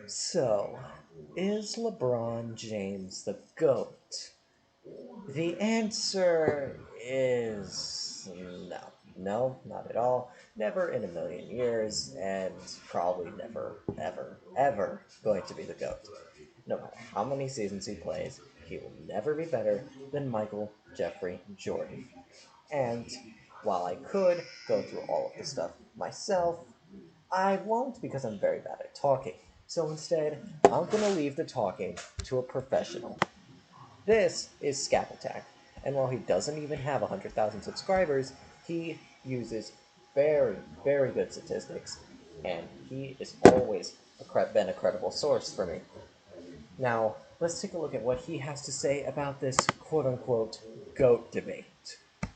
So, is LeBron James the GOAT? The answer is no. No, not at all. Never in a million years, and probably never, ever, ever going to be the GOAT. No matter how many seasons he plays, he will never be better than Michael Jeffrey Jordan. And while I could go through all of this stuff myself, I won't because I'm very bad at talking. So instead, I'm going to leave the talking to a professional. This is Scap Attack, and while he doesn't even have 100,000 subscribers, he uses very, very good statistics, and he is always been a credible source for me. Now, let's take a look at what he has to say about this quote-unquote GOAT debate.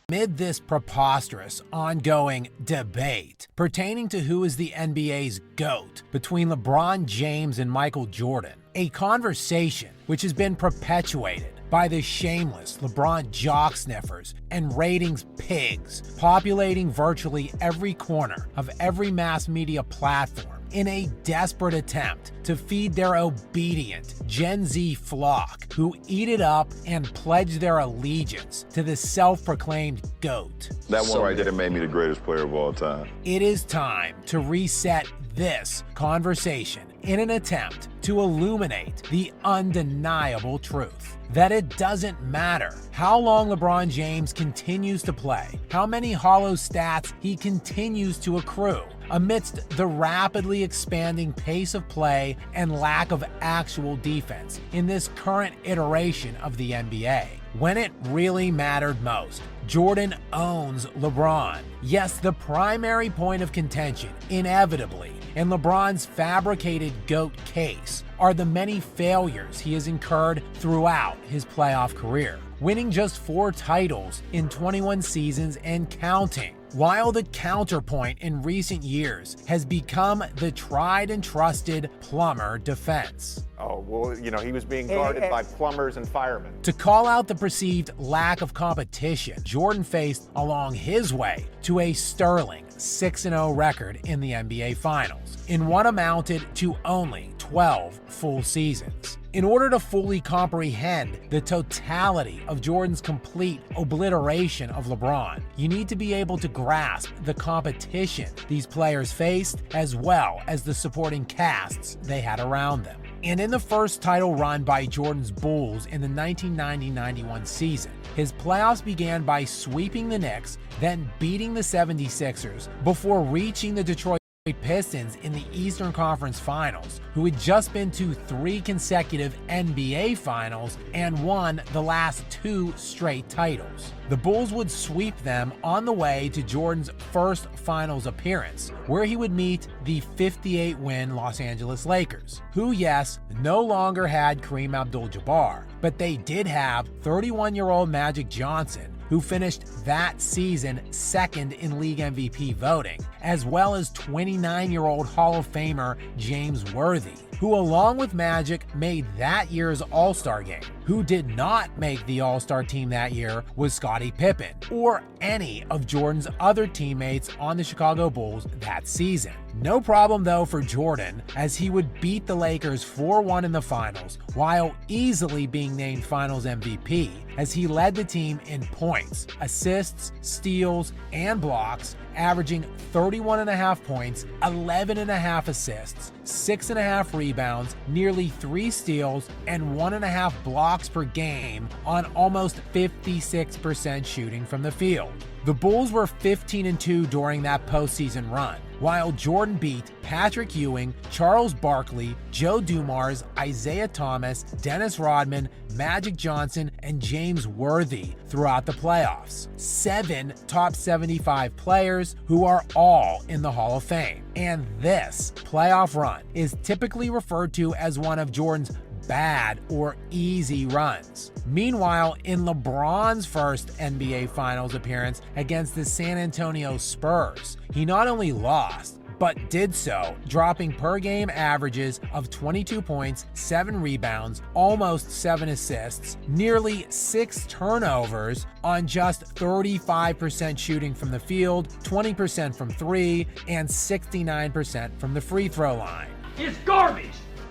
Amid this preposterous, ongoing debate pertaining to who is the NBA's GOAT between LeBron James and Michael Jordan, a conversation which has been perpetuated by the shameless LeBron jock sniffers and ratings pigs populating virtually every corner of every mass media platform in a desperate attempt to feed their obedient Gen Z flock who eat it up and pledge their allegiance to the self-proclaimed GOAT. That one right there made me the greatest player of all time. It is time to reset this conversation in an attempt to illuminate the undeniable truth that it doesn't matter how long LeBron James continues to play, how many hollow stats he continues to accrue, amidst the rapidly expanding pace of play and lack of actual defense in this current iteration of the NBA. When it really mattered most, Jordan owns LeBron. Yes, the primary point of contention, inevitably, in LeBron's fabricated GOAT case are the many failures he has incurred throughout his playoff career, winning just 4 titles in 21 seasons and counting. While the counterpoint in recent years has become the tried and trusted plumber defense. Oh, well, he was being guarded by plumbers and firemen. To call out the perceived lack of competition Jordan faced along his way to a sterling 6-0 record in the NBA Finals, in what amounted to only 12 full seasons. In order to fully comprehend the totality of Jordan's complete obliteration of LeBron, you need to be able to grasp the competition these players faced, as well as the supporting casts they had around them. And in the first title run by Jordan's Bulls in the 1990-91 season, his playoffs began by sweeping the Knicks, then beating the 76ers, before reaching the Detroit Pistons in the Eastern Conference Finals, who had just been to 3 consecutive NBA Finals and won the last 2 straight titles. The Bulls would sweep them on the way to Jordan's first Finals appearance, where he would meet the 58-win Los Angeles Lakers, who, yes, no longer had Kareem Abdul-Jabbar, but they did have 31-year-old Magic Johnson, who finished that season second in league MVP voting, as well as 29-year-old Hall of Famer James Worthy, who along with Magic made that year's All-Star game. Who did not make the All-Star team that year was Scottie Pippen, or any of Jordan's other teammates on the Chicago Bulls that season. No problem though for Jordan, as he would beat the Lakers 4-1 in the finals, while easily being named Finals MVP, as he led the team in points, assists, steals, and blocks, averaging 31.5 points, 11.5 assists, 6.5 rebounds, nearly 3 steals, and 1.5 blocks per game on almost 56% shooting from the field. The Bulls were 15-2 during that postseason run, while Jordan beat Patrick Ewing, Charles Barkley, Joe Dumars, Isaiah Thomas, Dennis Rodman, Magic Johnson, and James Worthy throughout the playoffs. 7 top 75 players who are all in the Hall of Fame. And this playoff run is typically referred to as one of Jordan's bad or easy runs. Meanwhile, in LeBron's first NBA Finals appearance against the San Antonio Spurs, he not only lost, but did so dropping per game averages of 22 points, 7 rebounds, almost 7 assists, nearly 6 turnovers on just 35% shooting from the field, 20% from 3, and 69% from the free throw line. It's garbage!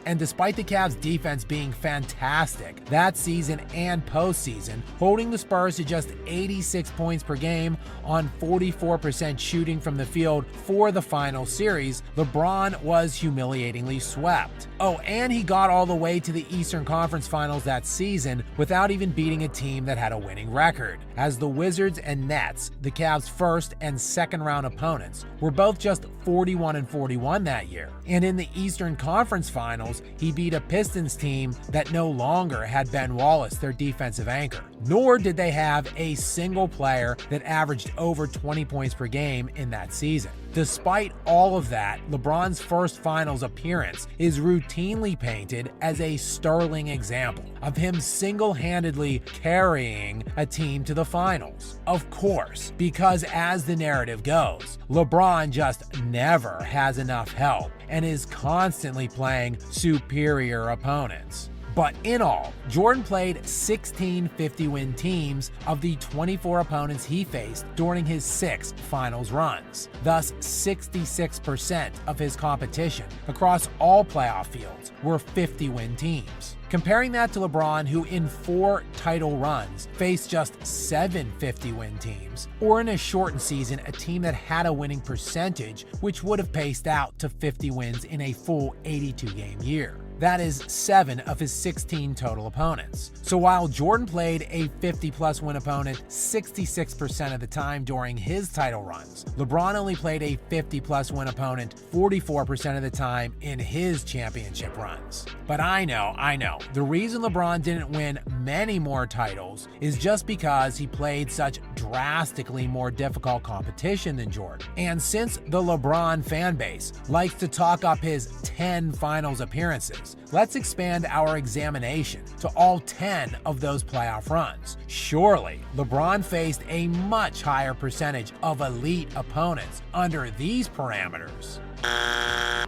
And despite the Cavs' defense being fantastic that season and postseason, holding the Spurs to just 86 points per game on 44% shooting from the field for the final series, LeBron was humiliatingly swept. Oh, and he got all the way to the Eastern Conference Finals that season without even beating a team that had a winning record, as the Wizards and Nets, the Cavs' first and second round opponents, were both just 41-41 that year. And in the Eastern Conference Finals, he beat a Pistons team that no longer had Ben Wallace, their defensive anchor. Nor did they have a single player that averaged over 20 points per game in that season. Despite all of that, LeBron's first finals appearance is routinely painted as a sterling example of him single-handedly carrying a team to the finals. Of course, because as the narrative goes, LeBron just never has enough help and is constantly playing superior opponents. But in all, Jordan played 16 50-win teams of the 24 opponents he faced during his 6 finals runs. Thus, 66% of his competition across all playoff fields were 50-win teams. Comparing that to LeBron, who in 4 title runs faced just 7 50-win teams, or in a shortened season, a team that had a winning percentage which would have paced out to 50 wins in a full 82-game year. That is 7 of his 16 total opponents. So while Jordan played a 50-plus win opponent 66% of the time during his title runs, LeBron only played a 50-plus win opponent 44% of the time in his championship runs. But I know, the reason LeBron didn't win many more titles is just because he played such drastically more difficult competition than Jordan. And since the LeBron fan base likes to talk up his 10 finals appearances, let's expand our examination to all 10 of those playoff runs. Surely, LeBron faced a much higher percentage of elite opponents under these parameters.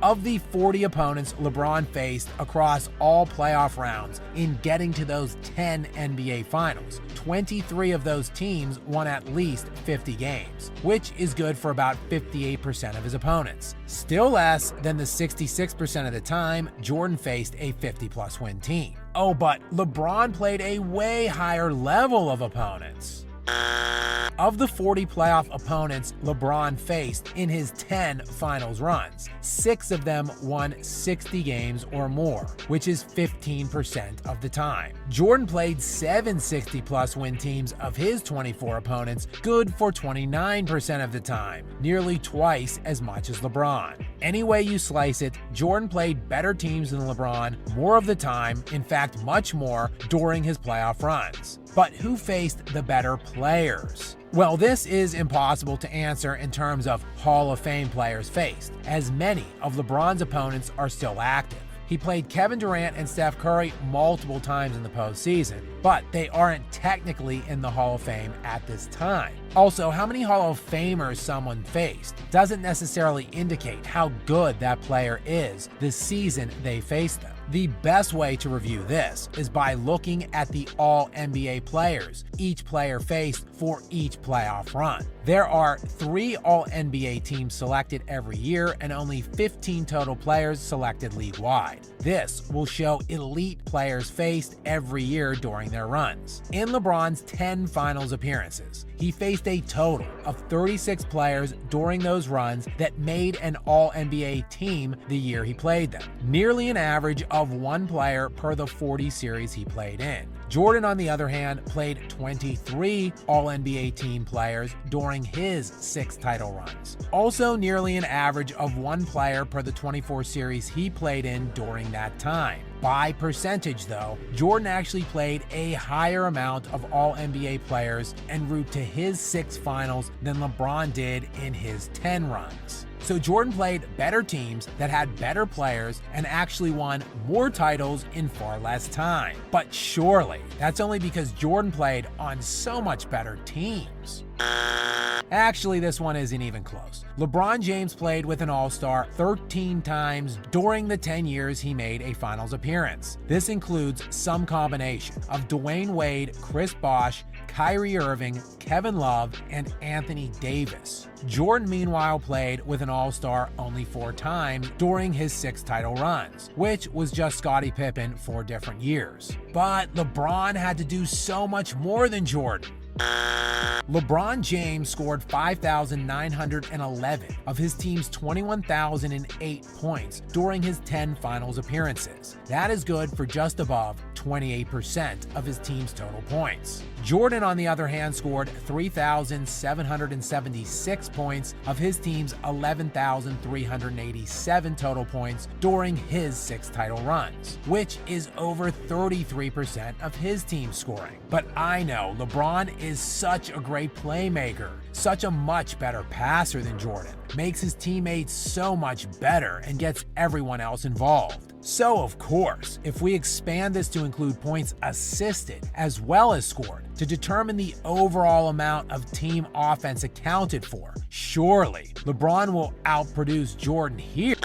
Of the 40 opponents LeBron faced across all playoff rounds in getting to those 10 NBA Finals, 23 of those teams won at least 50 games, which is good for about 58% of his opponents. Still less than the 66% of the time Jordan faced a 50-plus win team. Oh, but LeBron played a way higher level of opponents. Of the 40 playoff opponents LeBron faced in his 10 finals runs, 6 of them won 60 games or more, which is 15% of the time. Jordan played 7 60-plus win teams of his 24 opponents, good for 29% of the time, nearly twice as much as LeBron. Any way you slice it, Jordan played better teams than LeBron more of the time, in fact much more, during his playoff runs. But who faced the better players? Well, this is impossible to answer in terms of Hall of Fame players faced, as many of LeBron's opponents are still active. He played Kevin Durant and Steph Curry multiple times in the postseason, but they aren't technically in the Hall of Fame at this time. Also, how many Hall of Famers someone faced doesn't necessarily indicate how good that player is the season they faced them. The best way to review this is by looking at the All-NBA players each player faced for each playoff run. There are 3 All-NBA teams selected every year and only 15 total players selected league-wide. This will show elite players faced every year during their runs. In LeBron's 10 finals appearances, he faced a total of 36 players during those runs that made an All-NBA team the year he played them, nearly an average of 1 player per the 40 series he played in. Jordan, on the other hand, played 23 All-NBA team players during his 6 title runs, also nearly an average of 1 player per the 24 series he played in during that time. By percentage, though, Jordan actually played a higher amount of All-NBA players en route to his 6 finals than LeBron did in his 10 runs. So Jordan played better teams that had better players and actually won more titles in far less time. But surely, that's only because Jordan played on so much better teams. Actually, this one isn't even close. LeBron James played with an All-Star 13 times during the 10 years he made a finals appearance. This includes some combination of Dwayne Wade, Chris Bosh, Kyrie Irving, Kevin Love, and Anthony Davis. Jordan, meanwhile, played with an All-Star only 4 times during his 6 title runs, which was just Scottie Pippen 4 different years. But LeBron had to do so much more than Jordan. LeBron James scored 5,911 of his team's 21,008 points during his 10 finals appearances. That is good for just above 28% of his team's total points. Jordan, on the other hand, scored 3,776 points of his team's 11,387 total points during his 6 title runs, which is over 33% of his team's scoring. But I know LeBron is such a great playmaker, such a much better passer than Jordan, makes his teammates so much better, and gets everyone else involved. So, of course, if we expand this to include points assisted as well as scored to determine the overall amount of team offense accounted for, surely LeBron will outproduce Jordan here.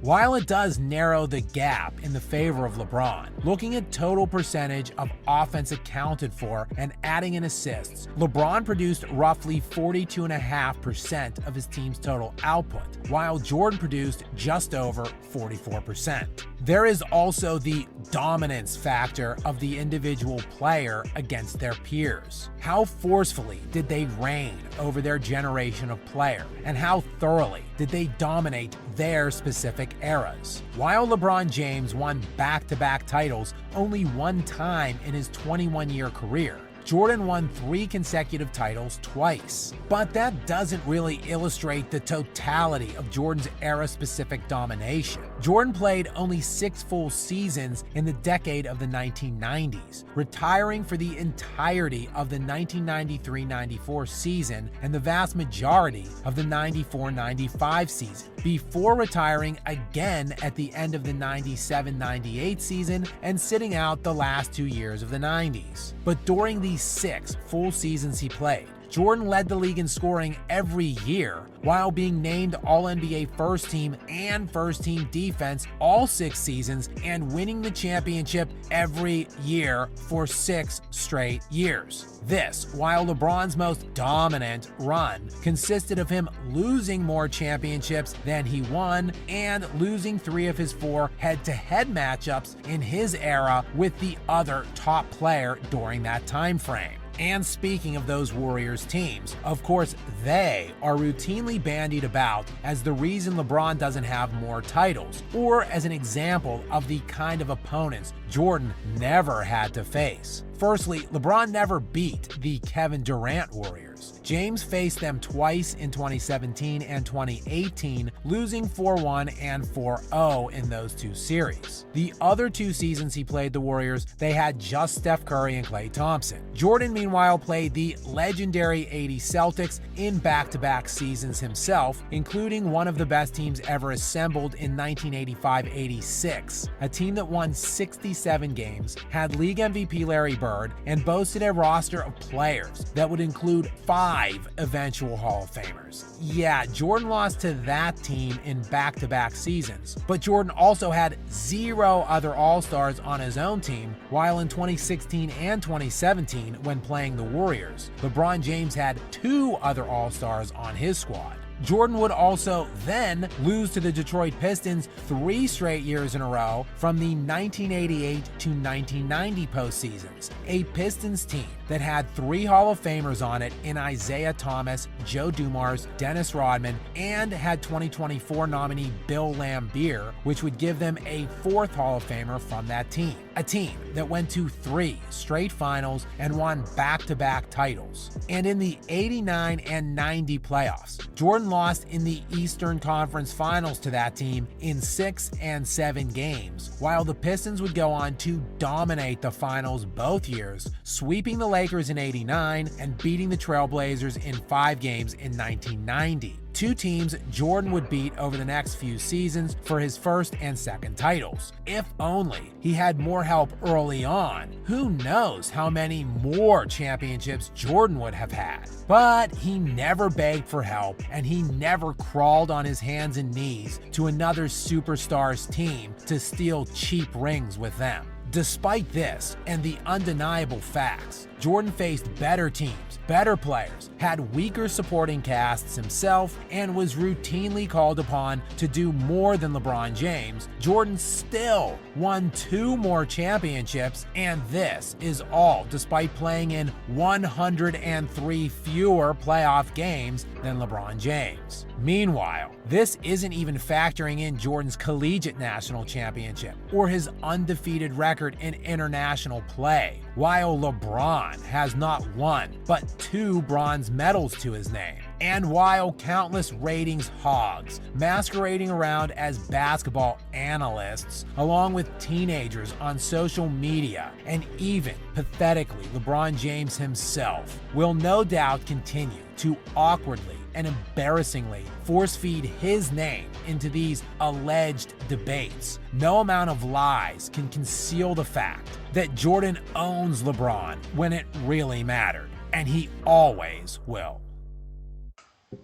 While it does narrow the gap in the favor of LeBron, looking at total percentage of offense accounted for and adding in assists, LeBron produced roughly 42.5% of his team's total output, while Jordan produced just over 44%. There is also the dominance factor of the individual player against their peers. How forcefully did they reign over their generation of player, and how thoroughly did they dominate their specific eras? While LeBron James won back-to-back titles only 1 time in his 21-year career, Jordan won 3 consecutive titles twice. But that doesn't really illustrate the totality of Jordan's era-specific domination. Jordan played only 6 full seasons in the decade of the 1990s, retiring for the entirety of the 1993-94 season and the vast majority of the 94-95 season, before retiring again at the end of the 97-98 season and sitting out the last 2 years of the 90s. But during these 6 full seasons he played, Jordan led the league in scoring every year, while being named All-NBA First Team and First Team Defense all 6 seasons and winning the championship every year for 6 straight years. This, while LeBron's most dominant run consisted of him losing more championships than he won and losing 3 of his 4 head-to-head matchups in his era with the other top player during that time frame. And speaking of those Warriors teams, of course, they are routinely bandied about as the reason LeBron doesn't have more titles, or as an example of the kind of opponents Jordan never had to face. Firstly, LeBron never beat the Kevin Durant Warriors. James faced them twice in 2017 and 2018, losing 4-1 and 4-0 in those 2 series. The other 2 seasons he played the Warriors, they had just Steph Curry and Klay Thompson. Jordan, meanwhile, played the legendary 80 Celtics in back-to-back seasons himself, including one of the best teams ever assembled in 1985-86, a team that won 67 games, had league MVP Larry Bird, and boasted a roster of players that would include 5 eventual Hall of Famers. Yeah, Jordan lost to that team in back-to-back seasons, but Jordan also had 0 other All-Stars on his own team, while in 2016 and 2017, when playing the Warriors, LeBron James had 2 other All-Stars on his squad. Jordan would also then lose to the Detroit Pistons 3 straight years in a row from the 1988 to 1990 postseasons, a Pistons team that had 3 Hall of Famers on it in Isaiah Thomas, Joe Dumars, Dennis Rodman, and had 2024 nominee Bill Laimbeer, which would give them a 4th Hall of Famer from that team. A team that went to 3 straight finals and won back-to-back titles. And in the 89 and 90 playoffs, Jordan lost in the Eastern Conference Finals to that team in 6 and 7 games, while the Pistons would go on to dominate the finals both years, sweeping the Lakers in 89 and beating the Trailblazers in 5 games in 1990. two teams Jordan would beat over the next few seasons for his first and second titles. If only he had more help early on, who knows how many more championships Jordan would have had. But he never begged for help, and he never crawled on his hands and knees to another superstar's team to steal cheap rings with them. Despite this and the undeniable facts, Jordan faced better teams, better players, had weaker supporting casts himself, and was routinely called upon to do more than LeBron James. Jordan still won 2 more championships, and this is all despite playing in 103 fewer playoff games than LeBron James. Meanwhile, this isn't even factoring in Jordan's collegiate national championship or his undefeated record in international play, while LeBron has not one, but 2 bronze medals to his name. And while countless ratings hogs, masquerading around as basketball analysts, along with teenagers on social media, and even, pathetically, LeBron James himself, will no doubt continue to awkwardly and embarrassingly force-feed his name into these alleged debates, no amount of lies can conceal the fact that Jordan owns LeBron when it really mattered, and he always will.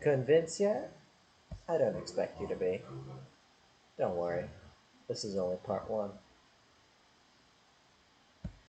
Convinced yet? I don't expect you to be. Don't worry, this is only part 1.